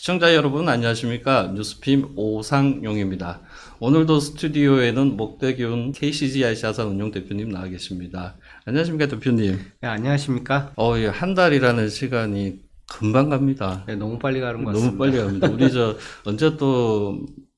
시청자 여러분 안녕하십니까? 뉴스핌 오상용입니다. 오늘도 스튜디오에는 목대균 KCGI 자산운용 대표님 나와 계십니다. 안녕하십니까 대표님? 네, 안녕하십니까? 예, 한 달이라는 시간이 금방 갑니다. 네, 너무 빨리 가는 것 같습니다. 너무 빨리 갑니다. 우리 언제 또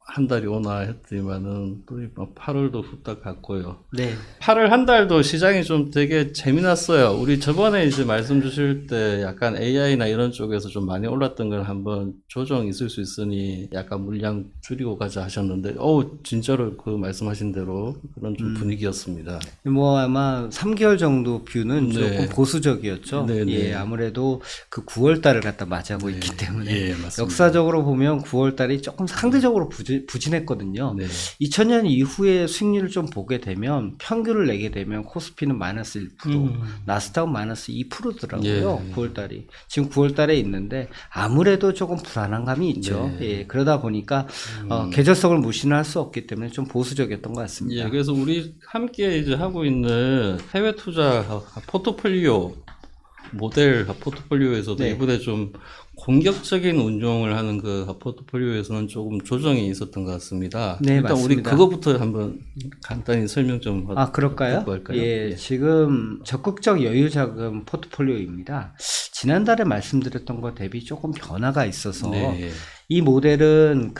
한 달이 오나 했더니만은 또 8월도 후딱 갔고요. 네. 8월 한 달도 시장이 좀 되게 재미났어요. 우리 저번에 이제 말씀 주실 때 약간 AI나 이런 쪽에서 좀 많이 올랐던 걸 한번 조정 있을 수 있으니 약간 물량 줄이고 가자 하셨는데, 진짜로 그 말씀하신 대로 그런 좀 분위기였습니다. 뭐 아마 3개월 정도 뷰는 네. 조금 보수적이었죠. 네네. 예, 아무래도 그 9월 달을 갖다 맞이하고 있기 때문에 예, 맞습니다. 역사적으로 보면 9월 달이 조금 상대적으로 부진했거든요. 네. 2000년 이후에 수익률을 좀 보게 되면 평균을 내게 되면 코스피는 마이너스 1%, 나스닥은 마이너스 2%더라고요. 예. 9월 달이. 지금 9월 달에 있는데 아무래도 조금 불안한 감이 있죠. 네. 예, 그러다 보니까 계절성을 무시는 할 수 없기 때문에 좀 보수적이었던 것 같습니다. 예, 그래서 우리 함께 이제 하고 있는 해외 투자 포트폴리오 모델 포트폴리오에서도 네. 이번에 좀 공격적인 운용을 하는 그 포트폴리오에서는 조금 조정이 있었던 것 같습니다. 네, 일단 맞습니다. 우리 그거부터 한번 간단히 설명 좀 그럴까요? 듣고 할까요? 예, 지금 적극적 여유 자금 포트폴리오입니다. 지난달에 말씀드렸던 것 대비 조금 변화가 있어서 네. 이 모델은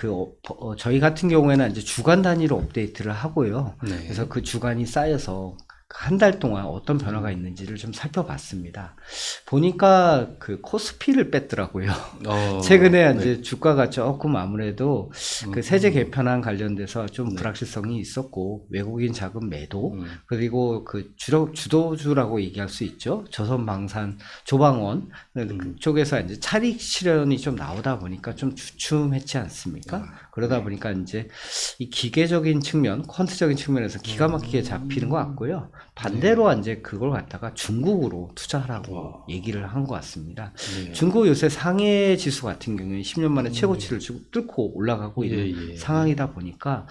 저희 같은 경우에는 이제 주간 단위로 업데이트를 하고요. 네. 그래서 그 주간이 쌓여서 한 달 동안 어떤 변화가 있는지를 좀 살펴봤습니다. 보니까 그 코스피를 뺐더라고요. 최근에 네. 이제 주가가 조금 아무래도 그 세제 개편안 관련돼서 좀 불확실성이 있었고 외국인 자금 매도 그리고 그 주도주라고 얘기할 수 있죠. 조선방산, 조방원 쪽에서 이제 차익 실현이 좀 나오다 보니까 좀 주춤했지 않습니까? 그러다 보니까 이제 이 기계적인 측면, 퀀트적인 측면에서 기가 막히게 잡히는 것 같고요. 반대로 이제 그걸 갖다가 중국으로 투자하라고 얘기를 한 것 같습니다. 네. 중국 요새 상해 지수 같은 경우에 10년 만에 최고치를 뚫고 올라가고 있는 상황이다 보니까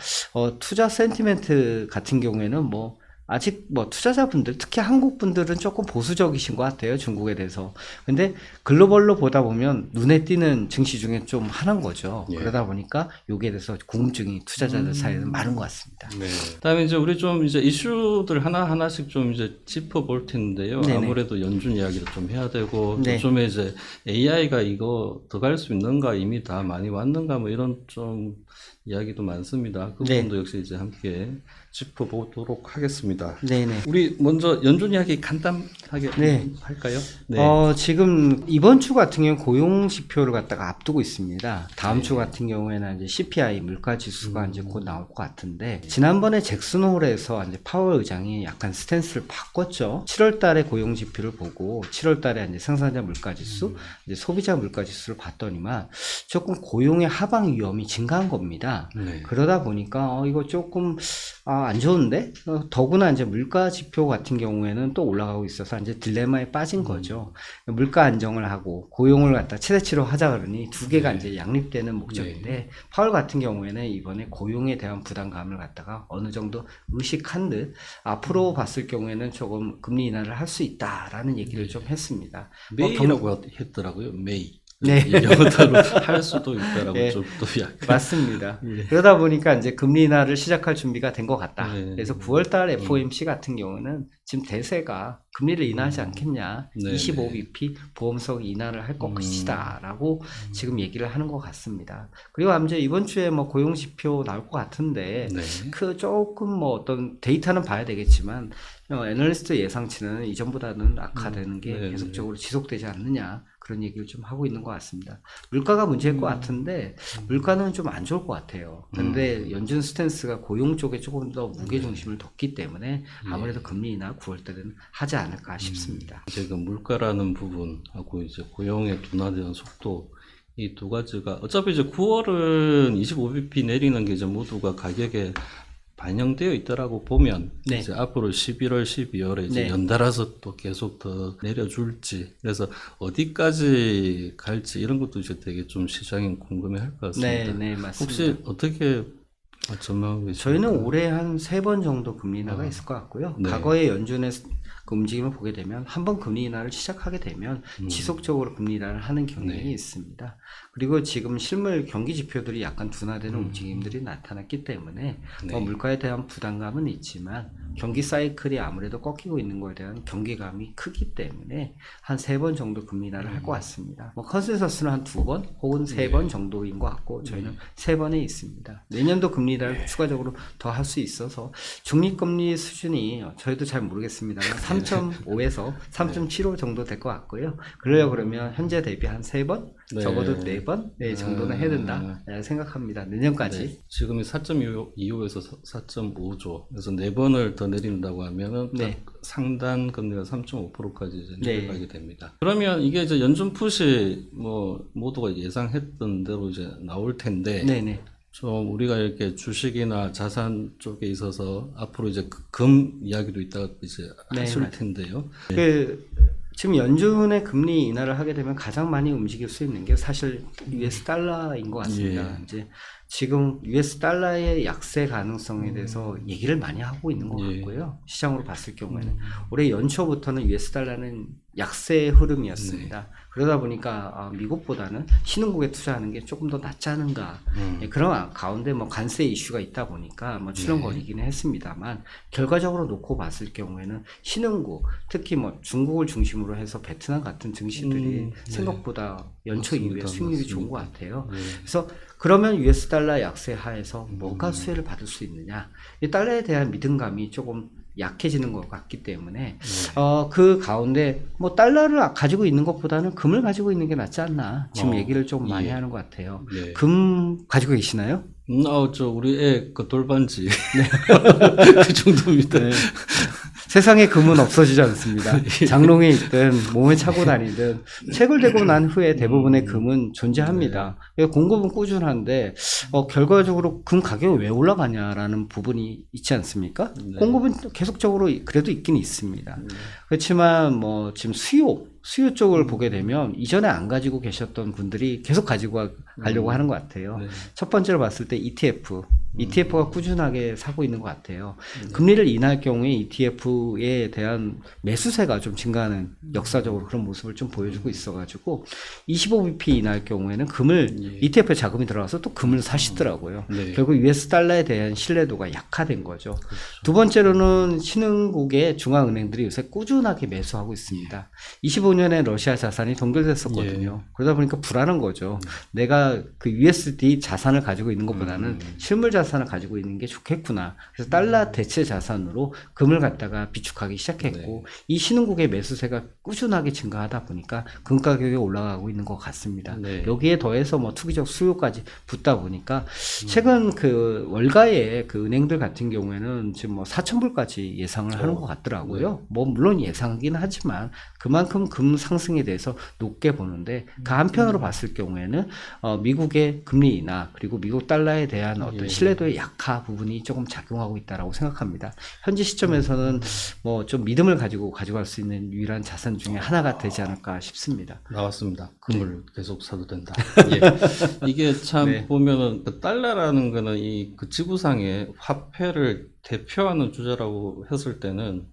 투자 센티멘트 같은 경우에는 뭐 아직 뭐 투자자분들 특히 한국 분들은 조금 보수적이신 것 같아요. 중국에 대해서. 근데 글로벌로 보다 보면 눈에 띄는 증시 중에 좀 하나인 거죠. 예. 그러다 보니까 여기에 대해서 궁금증이 투자자들 사이에는 많은 것 같습니다. 네. 그다음에 이제 우리 좀 이제 이슈들 하나씩 좀 이제 짚어볼 텐데요. 네네. 아무래도 연준 이야기도 좀 해야 되고 네. 요즘에 이제 AI가 이거 더 갈 수 있는가 이미 다 많이 왔는가 뭐 이런 좀 이야기도 많습니다. 그 네. 부분도 역시 이제 함께 짚어보도록 하겠습니다. 네네. 우리 먼저 연준 이야기 간단하게 네. 할까요? 네. 지금 이번 주 같은 경우는 고용 지표를 갖다가 앞두고 있습니다. 다음 주 같은 경우에는 이제 CPI 물가 지수가 이제 곧 나올 것 같은데 지난번에 잭슨홀에서 이제 파월 의장이 약간 스탠스를 바꿨죠. 7월 달에 고용 지표를 보고 7월 달에 이제 생산자 물가 지수, 이제 소비자 물가 지수를 봤더니만 조금 고용의 하방 위험이 증가한 겁니다. 네. 그러다 보니까 이거 조금 안 좋은데 더구나 이제 물가 지표 같은 경우에는 또 올라가고 있어서 이제 딜레마에 빠진 거죠. 물가 안정을 하고 고용을 갖다 최대치로 하자 그러니 두 개가 이제 양립되는 목적인데 파월 같은 경우에는 이번에 고용에 대한 부담감을 갖다가 어느 정도 의식한 듯 앞으로 봤을 경우에는 조금 금리 인하를 할 수 있다라는 얘기를 좀 했습니다. 메이라고 했더라고요. 메이. 네. 영어로 할 수도 있다라고 네. 좀 또 약간 맞습니다. 그러다 보니까 이제 금리 인하를 시작할 준비가 된 것 같다. 네. 그래서 9월달 FOMC 같은 경우는 지금 대세가 금리를 인하하지 않겠냐, 네. 25bp 보험성 인하를 할 것이다라고 지금 얘기를 하는 것 같습니다. 그리고 아무튼 이번 주에 뭐 고용 지표 나올 것 같은데 네. 그 조금 뭐 어떤 데이터는 봐야 되겠지만 애널리스트 예상치는 이전보다는 악화되는 게 네. 계속적으로 지속되지 않느냐. 그런 얘기를 좀 하고 있는 것 같습니다. 물가가 문제일 것 같은데 물가는 좀 안 좋을 것 같아요. 근데 연준 스탠스가 고용 쪽에 조금 더 무게중심을 뒀기 때문에 아무래도 금리 인하 9월 달에는 하지 않을까 싶습니다. 이제 그 물가라는 부분하고 이제 고용의 둔화되는 속도 이 두 가지가 어차피 이제 9월은 25bp 내리는 게 이제 모두가 가격에 반영되어 있더라고 보면 네. 이제 앞으로 11월, 12월에 이제 네. 연달아서 또 계속 더 내려줄지 그래서 어디까지 갈지 이런 것도 이제 되게 좀 시장이 궁금해할 것 같습니다. 네, 네, 맞습니다. 혹시 어떻게 전망하고 계십니까? 저희는 올해 한 3번 정도 금리 인하가 있을 것 같고요. 네. 과거에 연준의 그 움직임을 보게 되면 한번 금리 인하를 시작하게 되면 지속적으로 금리 인하를 하는 경향이 네. 있습니다. 그리고 지금 실물 경기 지표들이 약간 둔화되는 움직임들이 나타났기 때문에 네. 물가에 대한 부담감은 있지만 경기 사이클이 아무래도 꺾이고 있는 거에 대한 경계감이 크기 때문에 한 3번 정도 금리 인하를 할 것 같습니다. 뭐 컨센서스는 한 2번 혹은 3번 정도인 것 같고 저희는 3번에 있습니다. 내년도 금리 인하를 추가적으로 더 할 수 있어서 중립금리 수준이 저희도 잘 모르겠습니다만 3.5에서 3.75 정도 될 것 같고요. 그러면 현재 대비 한 3번 네. 적어도 4번 정도는 해야 된다 생각합니다. 내년까지. 네. 지금이 4.25에서 4.5조. 그래서 4번을 더 내린다고 하면은 네. 딱 상단 금리가 3.5%까지 이제 네. 내려가게 됩니다. 그러면 이게 이제 연준 푸시 뭐 모두가 예상했던 대로 이제 나올 텐데 네네. 좀 우리가 이렇게 주식이나 자산 쪽에 있어서 앞으로 이제 금 이야기도 이따가 이제 네, 하실 맞아요. 텐데요. 지금 연준의 금리 인하를 하게 되면 가장 많이 움직일 수 있는 게 사실 US 달러인 것 같습니다. 예. 이제 지금 US 달러의 약세 가능성에 대해서 얘기를 많이 하고 있는 것 예. 같고요. 시장으로 봤을 경우에는 올해 연초부터는 US 달러는 약세 흐름이었습니다. 그러다 보니까 미국보다는 신흥국에 투자하는 게 조금 더 낫지 않은가. 그런 가운데 뭐 관세 이슈가 있다 보니까 뭐 출렁거리기는 했습니다만 결과적으로 놓고 봤을 경우에는 신흥국, 특히 뭐 중국을 중심으로 해서 베트남 같은 증시들이 생각보다 연초 맞습니다. 이후에 수익률이 맞습니다. 좋은 것 같아요. 네. 그래서 그러면 US 달러 약세 하에서 뭐가 수혜를 받을 수 있느냐? 이 달러에 대한 믿음감이 조금 약해지는 것 같기 때문에 그 가운데 뭐 달러를 가지고 있는 것보다는 금을 가지고 있는 게 낫지 않나 지금 얘기를 좀 많이 예. 하는 것 같아요. 네. 금 가지고 계시나요? 저 우리 애 그 돌반지 그 정도입니다. 네. 세상에 금은 없어지지 않습니다. 장롱에 있든 몸에 차고 다니든 책을 대고 난 후에 대부분의 금은 존재합니다. 공급은 꾸준한데 결과적으로 금 가격이 왜 올라가냐라는 부분이 있지 않습니까? 네. 공급은 계속적으로 그래도 있긴 있습니다. 그렇지만 뭐 지금 수요 쪽을 보게 되면 이전에 안 가지고 계셨던 분들이 계속 가지고 가려고 하는 것 같아요. 네. 첫 번째로 봤을 때 ETF가 꾸준하게 사고 있는 것 같아요. 금리를 인하할 경우에 ETF에 대한 매수세가 좀 증가하는 역사적으로 그런 모습을 좀 보여주고 있어가지고 25bp 인하할 경우에는 금을 ETF에 자금이 들어가서 또 금을 사시더라고요. 네. 결국 US 달러에 대한 신뢰도가 약화된 거죠. 두 번째로는 신흥국의 중앙은행들이 요새 꾸준하게 매수하고 있습니다. 25년에 러시아 자산이 동결됐었거든요. 그러다 보니까 불안한 거죠. 내가 그 USD 자산을 가지고 있는 것보다는 실물 자산을 가지고 있는 게 좋겠구나. 그래서 달러 대체 자산으로 금을 갖다가 비축하기 시작했고 이 신흥국의 매수세가 꾸준하게 증가하다 보니까 금 가격이 올라가고 있는 것 같습니다. 네. 여기에 더해서 뭐 투기적 수요까지 붙다 보니까 최근 그 월가의 그 은행들 같은 경우에는 지금 뭐 4,000불까지 예상을 하는 것 같더라고요. 뭐 물론 예상이긴 하지만 그만큼 금 상승에 대해서 높게 보는데 그 한편으로 봤을 경우에는 미국의 금리 인하 그리고 미국 달러에 대한 어떤 신뢰도의 약화 부분이 조금 작용하고 있다라고 생각합니다. 현재 시점에서는 뭐 좀 믿음을 가지고 가져갈 수 있는 유일한 자산 중에 하나가 되지 않을까 싶습니다. 나왔습니다. 금을 계속 사도 된다. 이게 참 보면은 그 달러라는 거는 이 그 지구상의 화폐를 대표하는 주제라고 했을 때는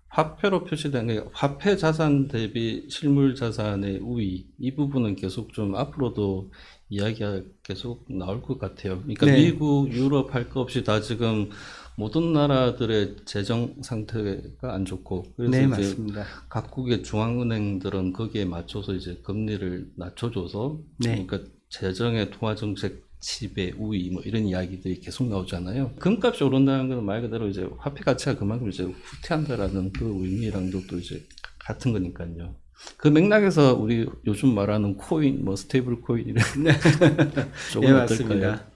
화폐로 표시된 게 화폐 자산 대비 실물 자산의 우위 이 부분은 계속 좀 앞으로도 이야기가 계속 나올 것 같아요. 그러니까 미국, 유럽 할 거 없이 다 지금 모든 나라들의 재정 상태가 안 좋고 그래서 이제 맞습니다. 각국의 중앙은행들은 거기에 맞춰서 이제 금리를 낮춰줘서 그러니까 재정의 통화 정책 지배 우위 뭐 이런 이야기들이 계속 나오잖아요. 금값이 오른다는 건 말 그대로 이제 화폐 가치가 그만큼 이제 후퇴한다라는 그 의미랑도 또 이제 같은 거니까요. 그 맥락에서 우리 요즘 말하는 코인, 뭐 스테이블 코인 이런 쪽은 맞습니다.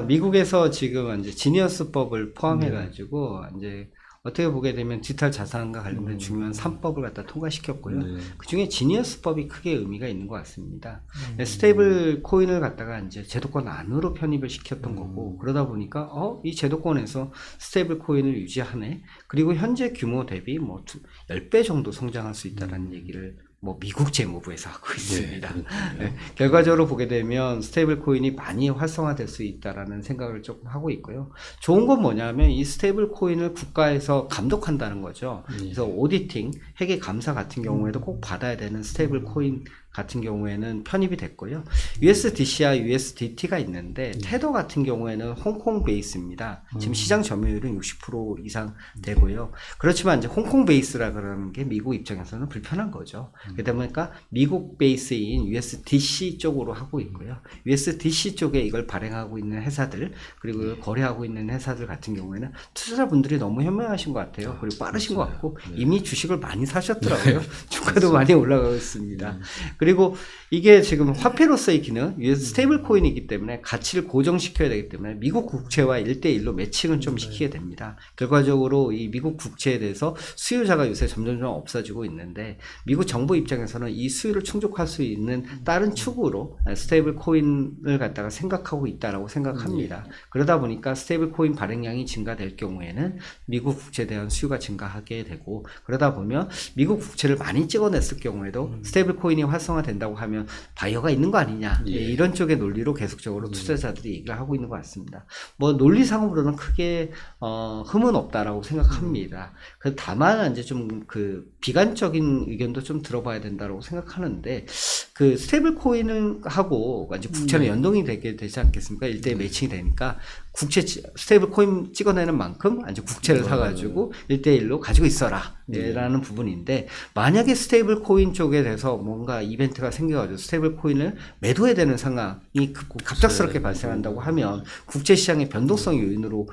미국에서 지금 이제 지니어스법을 포함해가지고 이제 어떻게 보게 되면 디지털 자산과 관련된 중요한 3법을 갖다 통과시켰고요. 그 중에 지니어스법이 크게 의미가 있는 것 같습니다. 스테이블 코인을 갖다가 이제 제도권 안으로 편입을 시켰던 거고, 그러다 보니까, 이 제도권에서 스테이블 코인을 유지하네? 그리고 현재 규모 대비 뭐 10배 정도 성장할 수 있다는 얘기를 뭐 미국 재무부에서 하고 있습니다. 네, 결과적으로 보게 되면 스테이블 코인이 많이 활성화될 수 있다라는 생각을 조금 하고 있고요. 좋은 건 뭐냐면 이 스테이블 코인을 국가에서 감독한다는 거죠. 그래서 오디팅, 회계 감사 같은 경우에도 꼭 받아야 되는 스테이블 코인 같은 경우에는 편입이 됐고요. USDC와 USDT가 있는데 테더 같은 경우에는 홍콩 베이스입니다. 지금 시장 점유율은 60% 이상 되고요. 그렇지만 이제 홍콩 베이스라 그러는 게 미국 입장에서는 불편한 거죠. 그러다 보니까 미국 베이스인 USDC 쪽으로 하고 있고요. USDC 쪽에 이걸 발행하고 있는 회사들 그리고 거래하고 있는 회사들 같은 경우에는 투자자분들이 너무 현명하신 것 같아요. 그리고 빠르신 것 같고 이미 주식을 많이 사셨더라고요. 주가도 많이 올라가고 있습니다. 그리고 이게 지금 화폐로서의 기능, 스테이블 코인이기 때문에 가치를 고정시켜야 되기 때문에 미국 국채와 1대1로 매칭을 좀 시키게 됩니다. 결과적으로 이 미국 국채에 대해서 수요자가 요새 점점 없어지고 있는데 미국 정부 입장에서는 이 수요를 충족할 수 있는 다른 축으로 스테이블 코인을 갖다가 생각하고 있다라고 생각합니다. 그러다 보니까 스테이블 코인 발행량이 증가될 경우에는 미국 국채에 대한 수요가 증가하게 되고 그러다 보면 미국 국채를 많이 찍어냈을 경우에도 스테이블 코인이 활성화된다고 하면 바이어가 있는 거 아니냐 이런 쪽의 논리로 계속적으로 투자자들이 얘기를 하고 있는 것 같습니다. 뭐 논리상으로는 크게 흠은 없다라고 생각합니다. 다만 이제 좀 그 비관적인 의견도 좀 들어봐야 된다라고 생각하는데 그 스테이블 코인을 하고 이제 국채는 연동이 되게 되지 않겠습니까? 일대에 매칭이 되니까 국채 스테이블 코인 찍어내는 만큼 이제 국채를 사가지고 1대1로 가지고 있어라 라는 부분인데 만약에 스테이블 코인 쪽에 대해서 뭔가 이벤트가 생겨가지고 스테이블 코인을 매도해야 되는 상황이 갑작스럽게 발생한다고 하면 국채 시장의 변동성 요인으로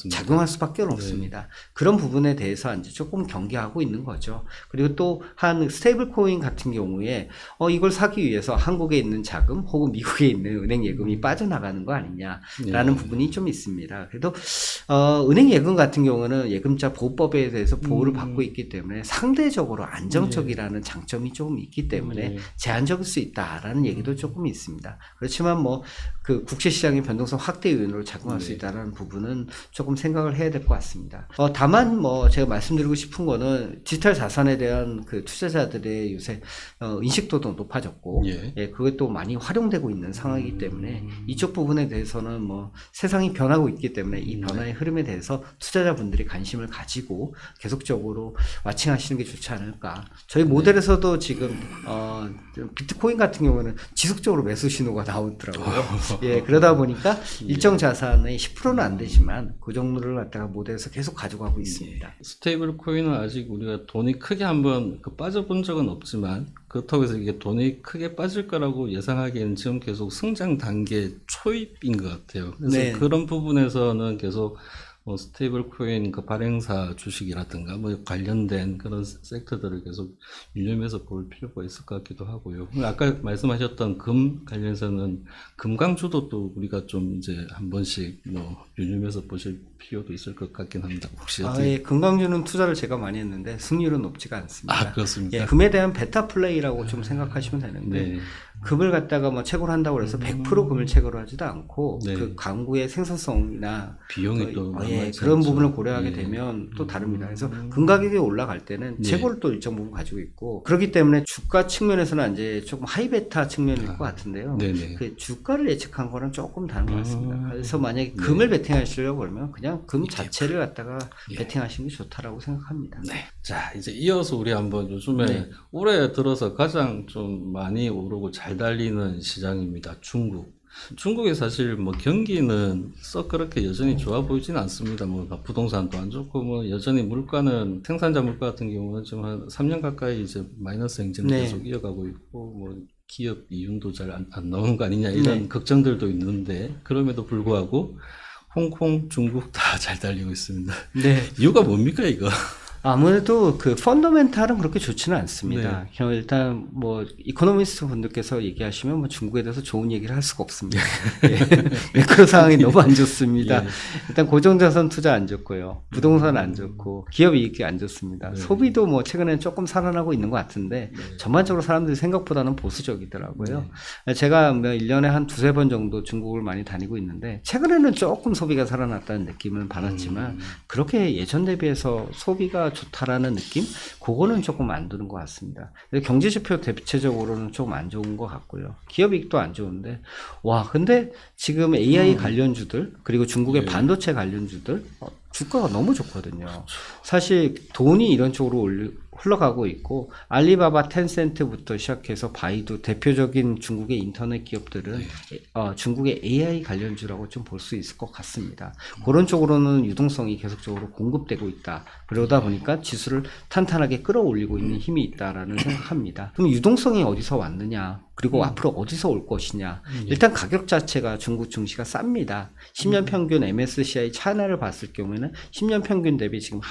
작용할 수밖에 없습니다. 그런 부분에 대해서 이제 조금 경계하고 있는 거죠. 그리고 또 한 스테이블 코인 같은 경우에 이걸 사기 위해서 한국에 있는 자금 혹은 미국에 있는 은행 예금이 빠져나가는 거 아니냐라는 부분이 좀 있습니다. 그래도 은행 예금 같은 경우는 예금자 보호법에 대해서 보호를 받고 있기 때문에 상대적으로 안정적이라는 장점이 조금 있기 때문에 제한적일 수 있다라는 얘기도 조금 있습니다. 그렇지만 뭐 그 국채 시장의 변동성 확대 요인으로 작용할 수 있다는 부분은 조금 생각을 해야 될 것 같습니다. 다만 뭐 제가 말씀드리고 싶은 거는 디지털 자산에 대한 그 투자자들의 요새 인식도도 높아졌고 그것도 많이 활용되고 있는 상황이기 때문에 이쪽 부분에 대해서는 뭐 세상이 변하고 있기 때문에 이 변화의 흐름에 대해서 투자자분들이 관심을 가지고 계속적으로 와칭하시는 게 좋지 않을까. 저희 모델에서도 지금 비트코인 같은 경우는 지속적으로 매수 신호가 나오더라고요. 그러다 보니까 일정 자산의 10%는 안 되지만 그 정도를 갖다가 모델에서 계속 가져가고 있습니다. 스테이블 코인은 아직 우리가 돈이 크게 한번 빠져본 적은 없지만 그렇다고 해서 이게 돈이 크게 빠질 거라고 예상하기에는 지금 계속 성장 단계 초입인 것 같아요. 그래서 그런 부분에서는 계속 스테이블 코인 그 발행사 주식이라든가 뭐 관련된 그런 섹터들을 계속 유념해서 볼 필요가 있을 것 같기도 하고요. 아까 말씀하셨던 금 관련해서는 금강주도 또 우리가 좀 이제 한 번씩 뭐 유념해서 보실 필요도 있을 것 같긴 합니다. 혹시 금강주는 투자를 제가 많이 했는데 승률은 높지가 않습니다. 그렇습니다. 금에 대한 베타 플레이라고 좀 생각하시면 되는데 금을 갖다가 뭐 채굴 한다고 해서 100% 금을 채굴 하지도 않고 그 강구의 생산성이나 비용이 또 그런 부분을 고려하게 되면 또 다릅니다. 그래서 금 가격이 올라갈 때는 채굴을 또 일정 부분 가지고 있고 그렇기 때문에 주가 측면에서는 이제 조금 하이베타 측면일 것 같은데요. 그 주가를 예측한 거는 조금 다른 것 같습니다. 그래서 만약에 금을 베팅하시려고 그러면 그냥 금 자체를 갖다가 베팅하시는 게 좋다라고 생각합니다. 자, 이제 이어서 우리 한번 요즘에 올해 들어서 가장 좀 많이 오르고 잘 달리는 시장입니다. 중국이 사실 뭐 경기는 썩 그렇게 여전히 좋아 보이지는 않습니다. 뭐 부동산도 안 좋고 뭐 여전히 물가는 생산자 물가 같은 경우는 지금 한 3년 가까이 이제 마이너스 행진을 계속 이어가고 있고 뭐 기업 이윤도 잘 안 나오는 거 아니냐 이런 걱정들도 있는데 그럼에도 불구하고 홍콩, 중국 다 잘 달리고 있습니다. 이유가 뭡니까 이거? 아무래도 그 펀더멘탈은 그렇게 좋지는 않습니다. 일단 뭐 이코노미스트 분들께서 얘기하시면 뭐 중국에 대해서 좋은 얘기를 할 수가 없습니다. 매크로 상황이 너무 안 좋습니다. 일단 고정자산 투자 안 좋고요. 부동산 안 좋고 기업 이익이 안 좋습니다. 소비도 뭐 최근에 조금 살아나고 있는 것 같은데 전반적으로 사람들이 생각보다는 보수적이더라고요. 제가 뭐 1년에 한 두세 번 정도 중국을 많이 다니고 있는데 최근에는 조금 소비가 살아났다는 느낌을 받았지만 그렇게 예전 대비해서 소비가 좋다라는 느낌? 그거는 조금 안 드는 것 같습니다. 경제 지표 대체적으로는 조금 안 좋은 것 같고요. 기업 이익도 안 좋은데, 와, 근데 지금 AI 관련주들, 그리고 중국의 반도체 관련주들, 주가가 너무 좋거든요. 사실 돈이 이런 쪽으로 흘러가고 있고, 알리바바, 텐센트부터 시작해서 바이두, 대표적인 중국의 인터넷 기업들은 중국의 AI 관련주라고 좀 볼 수 있을 것 같습니다. 그런 쪽으로는 유동성이 계속적으로 공급되고 있다. 그러다 보니까 지수를 탄탄하게 끌어올리고 있는 힘이 있다라는 생각합니다. 그럼 유동성이 어디서 왔느냐? 그리고 앞으로 어디서 올 것이냐? 일단 가격 자체가 중국 증시가 쌉니다. 10년 평균 MSCI 차이나를 봤을 경우에는 10년 평균 대비 지금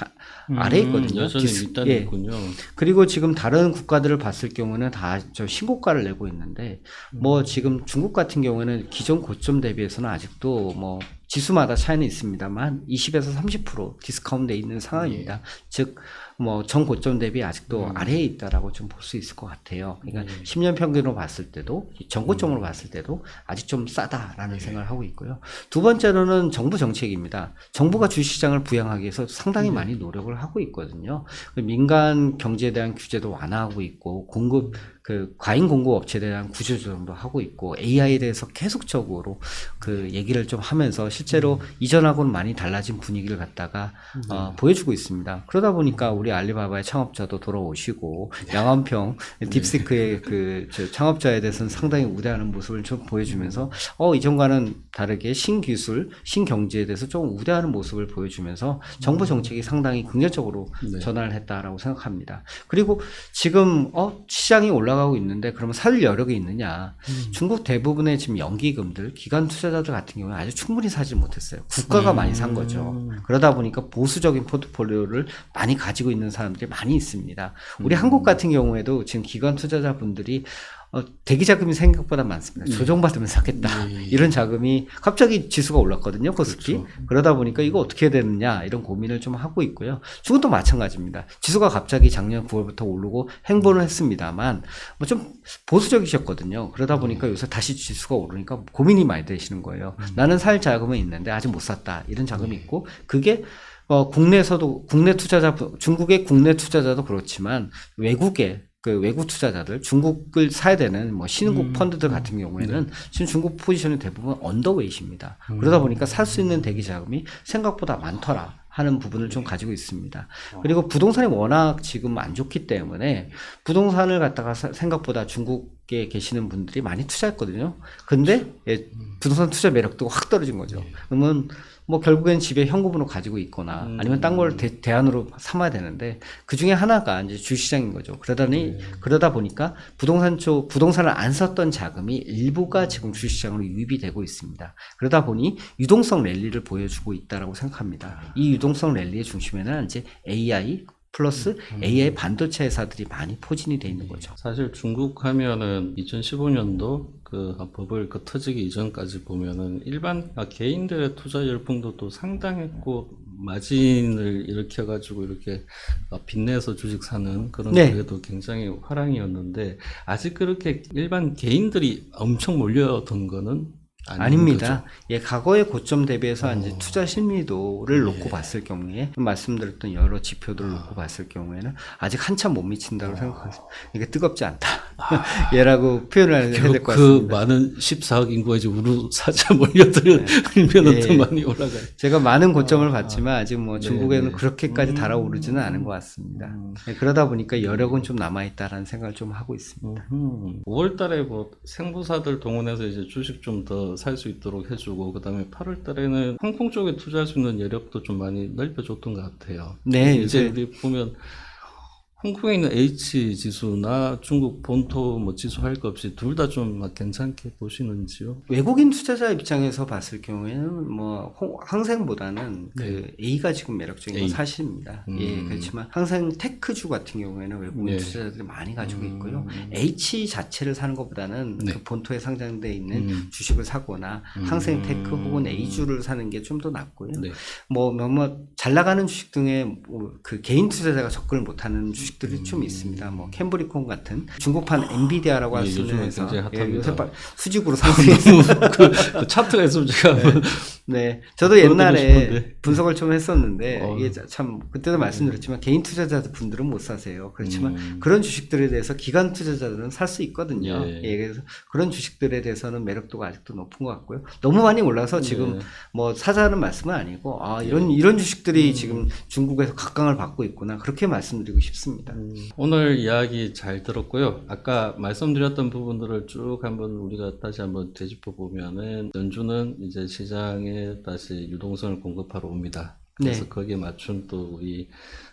아래에 있거든요. 여전히 밑단에 있군요. 그리고 지금 다른 국가들을 봤을 경우는 다 저 신고가를 내고 있는데, 뭐 지금 중국 같은 경우에는 기존 고점 대비해서는 아직도 뭐 지수마다 차이는 있습니다만 20에서 30% 디스카운트돼 있는 상황입니다. 즉 뭐 전 고점 대비 아직도 아래에 있다라고 좀 볼 수 있을 것 같아요. 그러니까 10년 평균으로 봤을 때도 전 고점으로 봤을 때도 아직 좀 싸다라는 생각을 하고 있고요. 두 번째로는 정부 정책입니다. 정부가 주식시장을 부양하기 위해서 상당히 많이 노력을 하고 있거든요. 민간 경제에 대한 규제도 완화하고 있고, 과잉 공급 업체에 대한 구조조정도 하고 있고, AI에 대해서 계속적으로 그 얘기를 좀 하면서 실제로 이전하고는 많이 달라진 분위기를 갖다가 보여주고 있습니다. 그러다 보니까 우리 알리바바의 창업자도 돌아오시고, 양원평 딥시크의 저 창업자에 대해서는 상당히 우대하는 모습을 좀 보여주면서 이전과는 다르게 신기술, 신경제에 대해서 조금 우대하는 모습을 보여주면서 정부 정책이 상당히 긍정적으로 전환을 했다라고 생각합니다. 그리고 지금 시장이 올라가고 있는데 그러면 살 여력이 있느냐? 중국 대부분의 지금 연기금들, 기관 투자자들 같은 경우는 아주 충분히 사지 못했어요. 국가가 많이 산 거죠. 그러다 보니까 보수적인 포트폴리오를 많이 가지고 있는 사람들이 많이 있습니다. 우리 한국 같은 경우에도 지금 기관 투자자분들이 대기 자금이 생각보다 많습니다. 조정받으면 사겠다. 이런 자금이 갑자기 지수가 올랐거든요. 코스피. 그렇죠. 그러다 보니까 이거 어떻게 해야 되느냐 이런 고민을 좀 하고 있고요. 중국도 마찬가지입니다. 지수가 갑자기 작년 9월부터 오르고 행보를 했습니다만 뭐 좀 보수적이셨거든요. 그러다 보니까 요새 다시 지수가 오르니까 고민이 많이 되시는 거예요. 나는 살 자금은 있는데 아직 못 샀다. 이런 자금이 있고, 그게 국내에서도 중국의 국내 투자자도 그렇지만 외국의 외국 투자자들, 중국을 사야 되는 뭐 신흥국 펀드들 같은 경우에는 지금 중국 포지션이 대부분 언더웨이트입니다. 그러다 보니까 살 수 있는 대기 자금이 생각보다 많더라 하는 부분을 좀 가지고 있습니다. 그리고 부동산이 워낙 지금 안 좋기 때문에 부동산을 갖다가 생각보다 중국에 계시는 분들이 많이 투자했거든요. 근데 부동산 투자 매력도 확 떨어진 거죠. 그러면 뭐 결국엔 집에 현금으로 가지고 있거나 아니면 딴 걸 대안으로 삼아야 되는데 그 중에 하나가 이제 주시장인 거죠. 그러다 보니까 부동산을 안 썼던 자금이 일부가 지금 주시장으로 유입이 되고 있습니다. 그러다 보니 유동성 랠리를 보여주고 있다라고 생각합니다. 이 유동성 랠리의 중심에는 이제 AI 플러스 AI 반도체 회사들이 많이 포진이 돼 있는 거죠. 사실 중국 하면은 2015년도 그 버블 터지기 이전까지 보면은 일반 개인들의 투자 열풍도 또 상당했고, 마진을 일으켜가지고 이렇게 빚내서 주식 사는 그런 그래도 굉장히 화랑이었는데, 아직 그렇게 일반 개인들이 엄청 몰려든 거는 아닙니다. 예, 과거의 고점 대비해서 이제 투자 심리도를 놓고 봤을 경우에 말씀드렸던 여러 지표들을 놓고 봤을 경우에는 아직 한참 못 미친다고 생각합니다. 이게 뜨겁지 않다. 얘라고 표현을 해야 될 것 같습니다. 그 많은 14억 인구가 이제 우르 사자 몰려들면은 더 많이 올라가요. 제가 많은 고점을 봤지만 아직 뭐 중국에는 그렇게까지 달아오르지는 않은 것 같습니다. 그러다 보니까 여력은 좀 남아있다라는 생각을 좀 하고 있습니다. 5월 달에 뭐 생부사들 동원해서 이제 주식 좀 더 살 수 있도록 해주고, 그 다음에 8월 달에는 홍콩 쪽에 투자할 수 있는 여력도 좀 많이 넓혀줬던 것 같아요. 네, 이제 우리 보면 홍콩에 있는 H 지수나 중국 본토 뭐 지수 할 것 없이 둘 다 좀 괜찮게 보시는지요? 외국인 투자자 입장에서 봤을 경우에는 뭐 항생보다는 그 A가 지금 매력적인 건 사실입니다. 예, 그렇지만 항생 테크주 같은 경우에는 외국인 투자자들이 많이 가지고 있고요. H 자체를 사는 것보다는 그 본토에 상장되어 있는 주식을 사거나 항생 테크 혹은 A주를 사는 게 좀 더 낫고요. 뭐 잘 나가는 주식 중에 그 개인 투자자가 접근을 못하는 주식 주식들이 좀 있습니다. 뭐 캠브리콘 같은 중국판 엔비디아라고 할 수 있는 요즘에 회사. 굉장히 예, 핫합니다. 요새 수직으로 상승해서 그 차트에서 제가 한번 네, 저도 보여드리고 옛날에 싶은데. 분석을 좀 했었는데 어. 이게 참 그때도 말씀드렸지만 개인 투자자분들은 못 사세요. 그렇지만 그런 주식들에 대해서 기관 투자자들은 살 수 있거든요. 예. 예, 그래서 그런 주식들에 대해서는 매력도가 아직도 높은 것 같고요. 너무 많이 올라서 지금 뭐 사자는 말씀은 아니고 이런 주식들이 지금 중국에서 각광을 받고 있구나 그렇게 말씀드리고 싶습니다. 오늘 이야기 잘 들었고요. 아까 말씀드렸던 부분들을 쭉 한번 우리가 다시 한번 되짚어 보면은 연준은 이제 시장에 다시 유동성을 공급하러 옵니다. 그래서 네. 거기에 맞춘 또 우리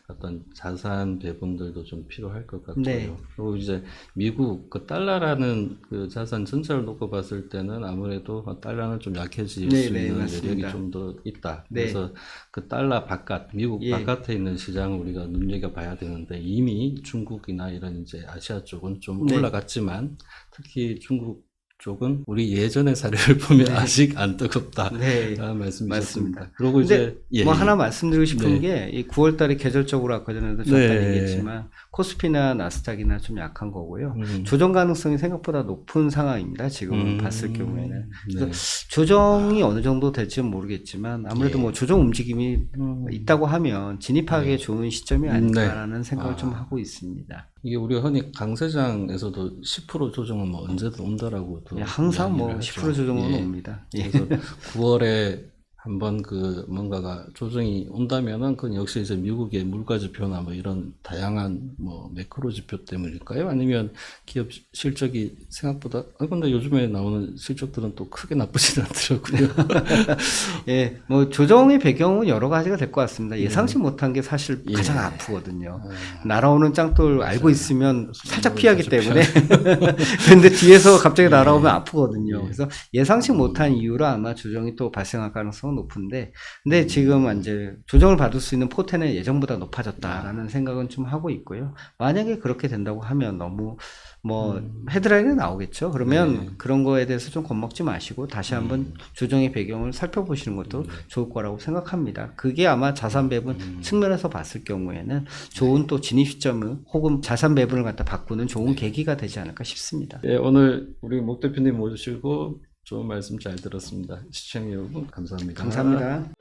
어떤 자산 배분들도 좀 필요할 것 같고요. 네. 그리고 이제 미국 그 달러라는 그 자산 전체를 놓고 봤을 때는 아무래도 달러는 좀 약해질 네, 수 네, 있는 맞습니다. 여력이 좀 더 있다. 네. 그래서 그 달러 바깥, 미국 예. 바깥에 있는 시장을 우리가 눈여겨봐야 되는데 이미 중국이나 이런 이제 아시아 쪽은 좀 네. 올라갔지만 특히 중국 쪽은 우리 예전의 사례를 보면 아직 안 뜨겁다. 네. 라는 말씀이셨습니다. 맞습니다. 그리고 근데 이제 뭐 하나 말씀드리고 싶은 네. 게 이 9월 달에 계절적으로 아까 전에도 잠깐 네. 얘기했지만 코스피나 나스닥이나 좀 약한 거고요. 음. 조정 가능성이 생각보다 높은 상황입니다. 지금 봤을 경우에는. 그래서 네. 조정이 어느 정도 될지는 모르겠지만 아무래도 뭐 조정 움직임이 있다고 하면 진입하기에 좋은 시점이 아닐까라는 생각을 좀 하고 있습니다. 이게 우리가 흔히 강세장에서도 10% 조정은 뭐 언제든 온다라고도 예, 항상 뭐 이야기를 10% 하죠. 조정은 예. 옵니다. 예. 그래서 9월에 한번 그 뭔가가 조정이 온다면은 그건 역시 이제 미국의 물가 지표나 뭐 이런 다양한 뭐 매크로 지표 때문일까요? 아니면 기업 실적이 생각보다 근데 요즘에 나오는 실적들은 또 크게 나쁘진 않더라고요. 예, 뭐 조정의 배경은 여러 가지가 될 것 같습니다. 예상치 못한 게 사실 예. 가장 아프거든요. 날아오는 짱돌 알고 있으면 살짝 피하기 때문에. 근데 뒤에서 갑자기 날아오면 아프거든요. 그래서 예상치 못한 이유로 아마 조정이 또 발생할 가능성은 높은데, 근데 지금 이제 조정을 받을 수 있는 포텐은 예전보다 높아졌다라는 생각은 좀 하고 있고요. 만약에 그렇게 된다고 하면 너무 뭐 헤드라인이 나오겠죠. 그러면 그런 거에 대해서 좀 겁먹지 마시고 다시 한번 조정의 배경을 살펴보시는 것도 좋을 거라고 생각합니다. 그게 아마 자산 배분 측면에서 봤을 경우에는 좋은 또 진입 시점을 혹은 자산 배분을 갖다 바꾸는 좋은 계기가 되지 않을까 싶습니다. 예, 오늘 우리 목 대표님 모시고 좋은 말씀 잘 들었습니다. 시청자 여러분 감사합니다. 감사합니다.